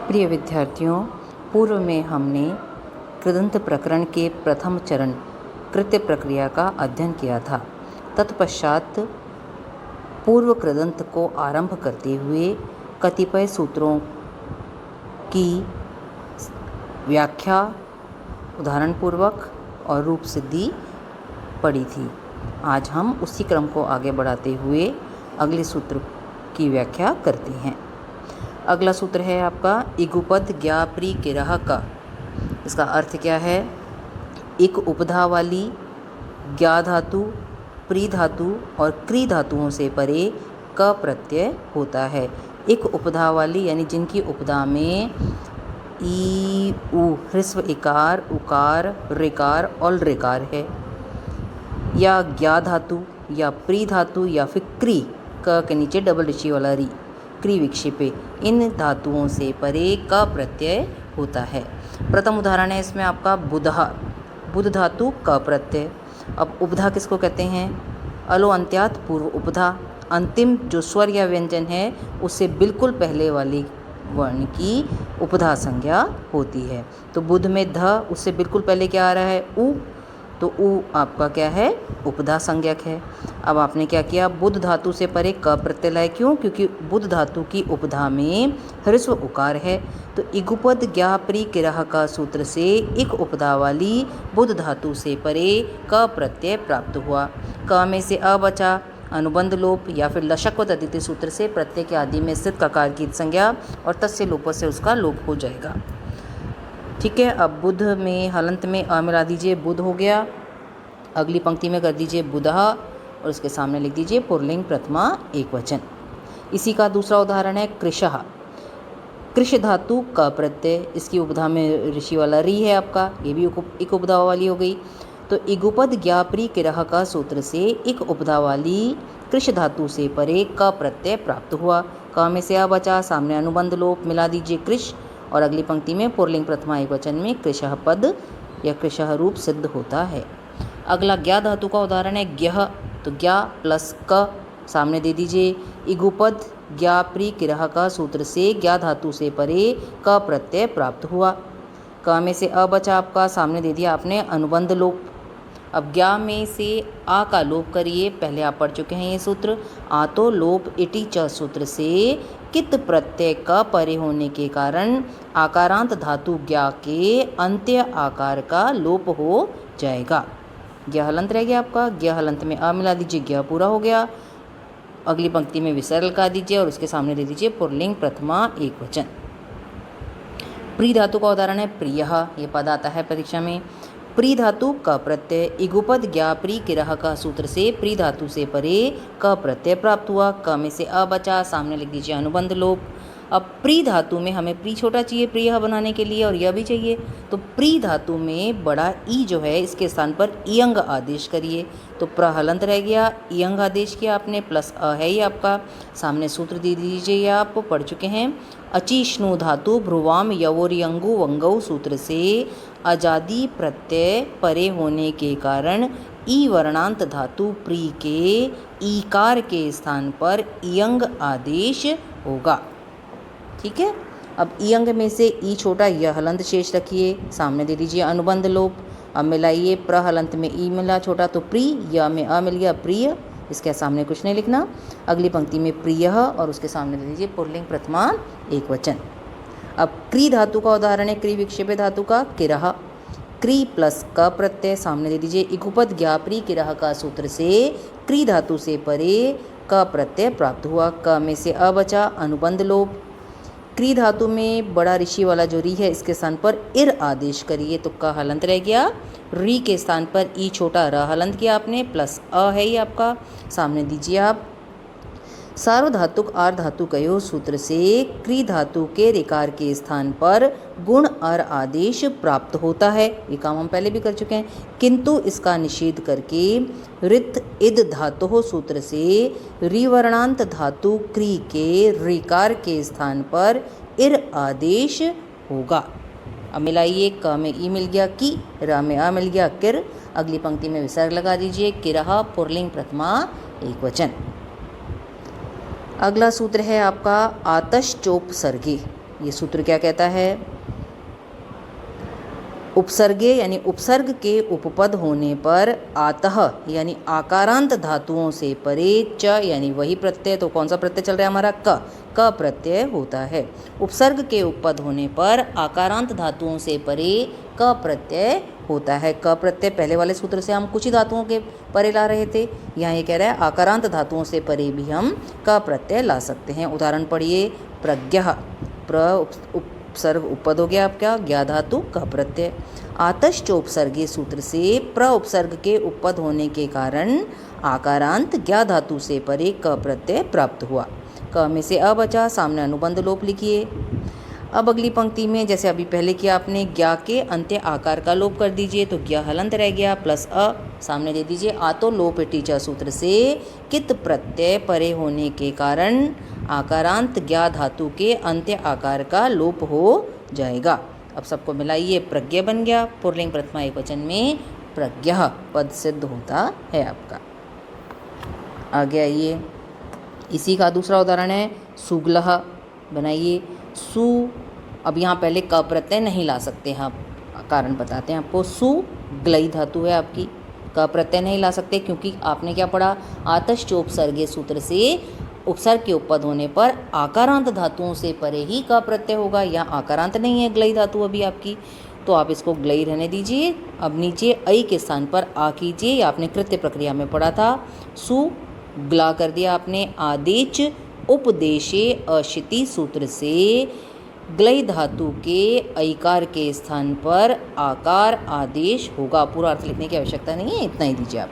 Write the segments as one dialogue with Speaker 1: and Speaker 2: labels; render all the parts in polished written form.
Speaker 1: प्रिय विद्यार्थियों, पूर्व में हमने कृदंत प्रकरण के प्रथम चरण कृत्य प्रक्रिया का अध्ययन किया था। तत्पश्चात पूर्व कृदंत को आरंभ करते हुए कतिपय सूत्रों की व्याख्या उदाहरणपूर्वक और रूप सिद्धि पढ़ी थी। आज हम उसी क्रम को आगे बढ़ाते हुए अगले सूत्र की व्याख्या करते हैं। अगला सूत्र है आपका इगुपद ज्ञा प्री किरह का। इसका अर्थ क्या है? एक उपधा वाली ज्ञा धातु, प्री धातु और क्री धातुओं से परे क प्रत्यय होता है। एक उपधा वाली यानी जिनकी उपधा में ई उ ह्रस्व इकार, उकार, ऋकार और ऋकार है, या ज्ञा धातु या प्री धातु या फिर क्री, क के नीचे डबल ऋषि वाला री, क्री विक्षेपे, इन धातुओं से परे क प्रत्यय होता है। प्रथम उदाहरण है इसमें आपका बुधा, बुध धातु क प्रत्यय। अब उपधा किसको कहते हैं? अलो अंत्यात पूर्व उपधा, अंतिम जो स्वर या व्यंजन है उससे बिल्कुल पहले वाली वर्ण की उपधा संज्ञा होती है। तो बुध में ध, उससे बिल्कुल पहले क्या आ रहा है? उ, तो उ आपका क्या है? उपधा संज्ञक है। अब आपने क्या किया? बुध धातु से परे क प्रत्यय लाए। क्यों? क्योंकि बुध धातु की उपधा में ह्रस्व उकार है। तो इगुपद ज्ञा प्री किरह का सूत्र से एक उपधा वाली बुध धातु से परे क प्रत्यय प्राप्त हुआ। क में से अ बचा, अनुबंध लोप या फिर लशक्वत अदिति सूत्र से प्रत्यय के आदि में स्थित ककार की संज्ञा और तस्य लोप से उसका लोप हो जाएगा। ठीक है। अब बुध में हलंत में अ मिला दीजिए, बुध हो गया। अगली पंक्ति में कर दीजिए बुधः और उसके सामने लिख दीजिए पुल्लिंग प्रथमा एकवचन। इसी का दूसरा उदाहरण है कृशः, कृश धातु क प्रत्यय, इसकी उपधा में ऋषि वाला री है आपका, ये भी एक उपधा वाली हो गई। तो इगुपद ज्ञा प्री किरह का सूत्र से एक उपधा वाली कृश धातु से परे क प्रत्यय प्राप्त हुआ। क में से आ बचा, सामने अनुबंध लोप, मिला दीजिए कृश और अगली पंक्ति में पुल्लिंग प्रथमा एकवचन में कृशः पद या कृशः रूप सिद्ध होता है। अगला ज्ञा धातु का उदाहरण है ज्ञः, तो ज्ञा प्लस क सामने दे दीजिए। इगुपद ज्ञा प्री किरह का सूत्र से ज्ञा धातु से परे क प्रत्यय प्राप्त हुआ। क में से अ बचा आपका, सामने दे दिया आपने अनुबंध लोप। अब ज्ञा में से आ का लोप करिए, पहले आप पढ़ चुके हैं ये सूत्र। आतो लोप इति च सूत्र से कित प्रत्यय क परे होने के कारण आकारांत धातु ज्ञा के अंत्य आकार का लोप हो जाएगा। ज्ञ हलंत रह गया आपका, ज्ञ हलंत में अ मिला दीजिए, ज्ञ पूरा हो गया। अगली पंक्ति में विसर्ग लगा दीजिए और उसके सामने दे दीजिए पुल्लिंग प्रथमा एकवचन। प्री धातु का उदाहरण है प्रियः, ये पद आता है परीक्षा में। प्री धातु क प्रत्यय, इगुपद ज्ञा प्री किरह का सूत्र से प्री धातु से परे क प्रत्यय प्राप्त हुआ। क में से अ बचा, सामने लिख दीजिए अनुबंध लोप। अब प्री धातु में हमें प्री छोटा चाहिए प्रियः बनाने के लिए और यह भी चाहिए, तो प्री धातु में बड़ा ई जो है इसके स्थान पर इयंग आदेश करिए। तो प्रहलंत रह गया, इयंग आदेश किया आपने, प्लस अ है ये आपका। सामने सूत्र दे दीजिए, ये आप पढ़ चुके हैं। अचिष्णु धातु भ्रुवाम यवोरियंगु वंगौ सूत्र से अजादि प्रत्यय परे होने के कारण ई वर्णांत धातु प्री के ईकार के स्थान पर इयंग आदेश होगा। ठीक है। अब इयंग में से ई छोटा यह हलंत शेष रखिए, सामने दे दीजिए अनुबंध लोप। अब मिलाइए, प्रहलंत में ई मिला छोटा तो प्री, य में अ मिल गया प्रिय, इसके सामने कुछ नहीं लिखना। अगली पंक्ति में प्रियः और उसके सामने दे दीजिए पुल्लिंग प्रथमा एकवचन। अब क्री धातु का उदाहरण है क्री विक्षेपे धातु का किरह, क्री प्लस क प्रत्यय, सामने दे दीजिए इगुपद ज्ञा प्री किरह का सूत्र से क्री धातु से परे क प्रत्यय प्राप्त हुआ। क में से अ बचा, अनुबंध लोप। क्री धातु में बड़ा ऋषि वाला जो री है इसके स्थान पर इर आदेश करिए, तो क हलंत रह गया, री के स्थान पर ई छोटा र हलंत किया आपने, प्लस अ है ये आपका। सामने दीजिए आप सार्वधातुक आर धातु कयो सूत्र से क्री धातु के ऋकार के स्थान पर गुण अर आदेश प्राप्त होता है। ये काम हम पहले भी कर चुके हैं, किंतु इसका निषेध करके ऋत इद धातु सूत्र से रिवर्णांत धातु क्री के ऋकार के स्थान पर इर आदेश होगा। अब मिलाइए, क में ई मिल गया की, र में अ मिल गया किर। अगली पंक्ति में विसर्ग लगा दीजिए, किरह पुल्लिंग प्रथमा एकवचन। अगला सूत्र है आपका आतश चोप सर्गे। ये सूत्र क्या कहता है? उपसर्गे यानी उपसर्ग के उपपद होने पर आतः यानी आकारांत धातुओं से परे च यानी वही प्रत्यय, तो कौन सा प्रत्यय चल रहा है हमारा? क प्रत्यय होता है। उपसर्ग के उपपद होने पर आकारांत धातुओं से परे क प्रत्यय होता है। क प्रत्यय पहले वाले सूत्र से हम कुछ ही धातुओं के परे ला रहे थे, यहाँ ये कह रहा है आकारांत धातुओं से परे भी हम क प्रत्यय ला सकते हैं। उदाहरण पढ़िए, प्रज्ञः, उपसर्ग उपपद हो गया आपका ज्ञा धातु क प्रत्यय। आतश्च उपसर्गे सूत्र से प्र उपसर्ग के उपपद होने के कारण आकारांत ज्ञा धातु से परे क प्रत्यय प्राप्त हुआ। क में से अ बचा, सामने अनुबंध लोप लिखिए। अब अगली पंक्ति में जैसे अभी पहले किया आपने, ज्ञा के अंत्य आकार का लोप कर दीजिए, तो ज्ञा हलंत रह गया प्लस अ, सामने दे दीजिए आतो लोप टीचा सूत्र से कित प्रत्यय परे होने के कारण आकारांत ज्ञा धातु के अंत्य आकार का लोप हो जाएगा। अब सबको मिलाइए, प्रज्ञ बन गया, पुल्लिंग प्रथमा एकवचन में प्रज्ञः पद सिद्ध होता है आपका। आगे आइए, इसी का दूसरा उदाहरण है सुग्लह। बनाइए सु, अब यहाँ पहले क प्रत्यय नहीं ला सकते हैं, कारण बताते हैं आपको। सु ग्लई धातु है आपकी, क प्रत्यय नहीं ला सकते क्योंकि आपने क्या पढ़ा? आतश्च उपसर्गे सूत्र से उपसर्ग के उपपद होने पर आकारांत धातुओं से परे ही क प्रत्यय होगा। यहाँ आकारांत नहीं है ग्लई धातु अभी आपकी, तो आप इसको ग्लई रहने दीजिए। अब नीचे ऐ के स्थान पर आ कीजिए, या आपने कृत्य प्रक्रिया में पढ़ा था। सु ग्ला कर दिया आपने। आदेच उपदेशे अशिति सूत्र से ग्लई धातु के ऐकार के स्थान पर आकार आदेश होगा। पूरा अर्थ लिखने की आवश्यकता नहीं है, इतना ही दीजिए आप।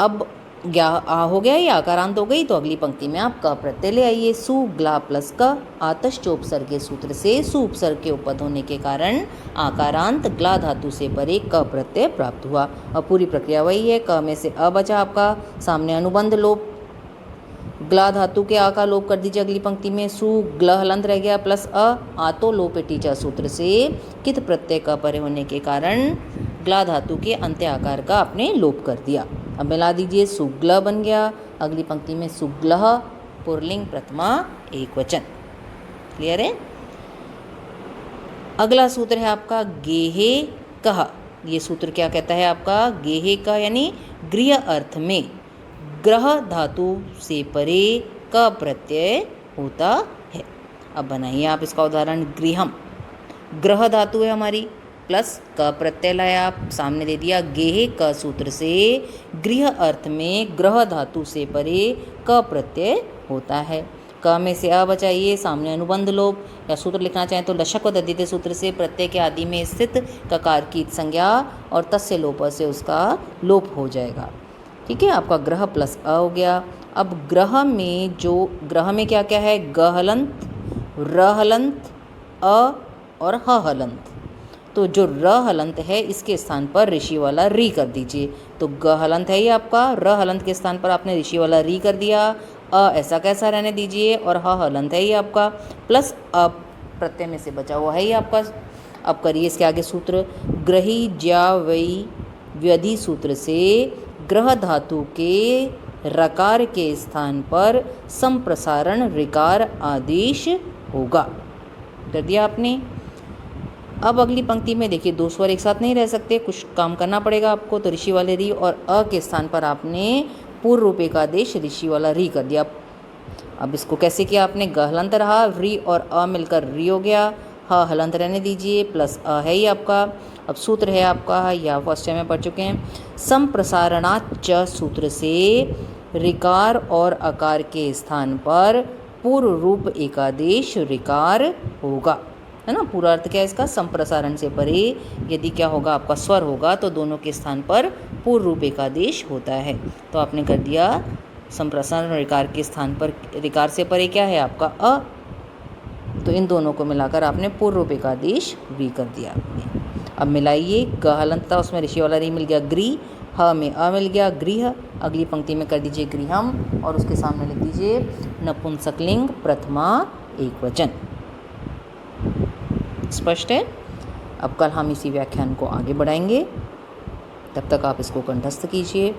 Speaker 1: अब ज्ञा आ हो गया, ये आकारांत हो गई, तो अगली पंक्ति में आप क प्रत्यय ले आइए। सु ग्ला प्लस क, आतश्च उपसर्गे सूत्र से सु उपसर्ग के उपपद होने के कारण आकारांत ग्ला धातु से परे क प्रत्यय प्राप्त हुआ। अब पूरी प्रक्रिया वही है। क में से अ बचा आपका, सामने अनुबंध लोप, ग्ला धातु के आ का लोप कर दीजिए अगली पंक्ति में। सु ग्ल हलंत रह गया प्लस अ, आतो लोप टीचा सूत्र से कित प्रत्यय का परे होने के कारण ग्ला धातु के अंत्य आकार का आपने लोप कर दिया। अब मिला दीजिए, सुग्ल बन गया। अगली पंक्ति में सुग्लह पुल्लिंग प्रथमा एकवचन। क्लियर है? अगला सूत्र है आपका गेहे कह। ये सूत्र क्या कहता है आपका? गेहे कह यानी गृह अर्थ में ग्रह धातु से परे क प्रत्यय होता है। अब बनाइए आप इसका उदाहरण। गृहम, ग्रह धातु है हमारी, प्लस क प्रत्यय लाया आप, सामने दे दिया गेहे क सूत्र से गृह अर्थ में ग्रह धातु से परे क प्रत्यय होता है। क में से अ बचाइए, सामने अनुबंध लोप, या सूत्र लिखना चाहें तो लशक व तद्धित सूत्र से प्रत्यय के आदि में स्थित ककार की संज्ञा और तस्य लोप से उसका लोप हो जाएगा। ठीक है, आपका ग्रह प्लस अ हो गया। अब ग्रह में ग्रह में क्या क्या है? ग हलंत, र हलंत, अ और ह हलंत। तो जो र हलंत है इसके स्थान पर ऋषि वाला री कर दीजिए। तो ग हलंत है ये आपका, र हलंत के स्थान पर आपने ऋषि वाला री कर दिया। अ ऐसा कैसा रहने दीजिए, और ह हलंत है ये आपका, प्लस अ प्रत्यय में से बचा हुआ है ये आपका। अब करिए इसके आगे सूत्र। ग्रही ज्या वै व्यधि सूत्र से ग्रह धातु के रकार के स्थान पर संप्रसारण ऋकार आदेश होगा। कर दिया आपने। अब अगली पंक्ति में देखिए, दो स्वर एक साथ नहीं रह सकते, कुछ काम करना पड़ेगा आपको। तो ऋषि वाले री और अ के स्थान पर आपने पूर्व रूप एकादेश ऋषि वाला री कर दिया। अब इसको कैसे किया आपने? ग हलंत रहा, री और अ मिलकर री हो गया, ह हलंत रहने दीजिए, प्लस अ है ही आपका। अब सूत्र है आपका, या फर्स्ट टाइम में पढ़ चुके हैं, संप्रसारणाच सूत्र से ऋकार और अकार के स्थान पर पूर्व रूप एकादेश ऋकार होगा। है ना? पूरा अर्थ क्या है इसका? संप्रसारण से परे यदि क्या होगा आपका स्वर होगा तो दोनों के स्थान पर पूर्व रूप एकादेश होता है। तो आपने कर दिया संप्रसारण ऋकार के स्थान पर, ऋकार से परे क्या है आपका? अ, तो इन दोनों को मिलाकर आपने पूर्व रूप एकादेश वी कर दिया आपने। अब मिलाइए, ग हलंत था उसमें ऋषि वाला री मिल गया ग्री, ह में अ मिल गया गृह। अगली पंक्ति में कर दीजिए गृहम और उसके सामने लिख दीजिए नपुंसकलिंग प्रथमा एकवचन। स्पष्ट है? अब कल हम इसी व्याख्यान को आगे बढ़ाएंगे, तब तक आप इसको कंठस्थ कीजिए।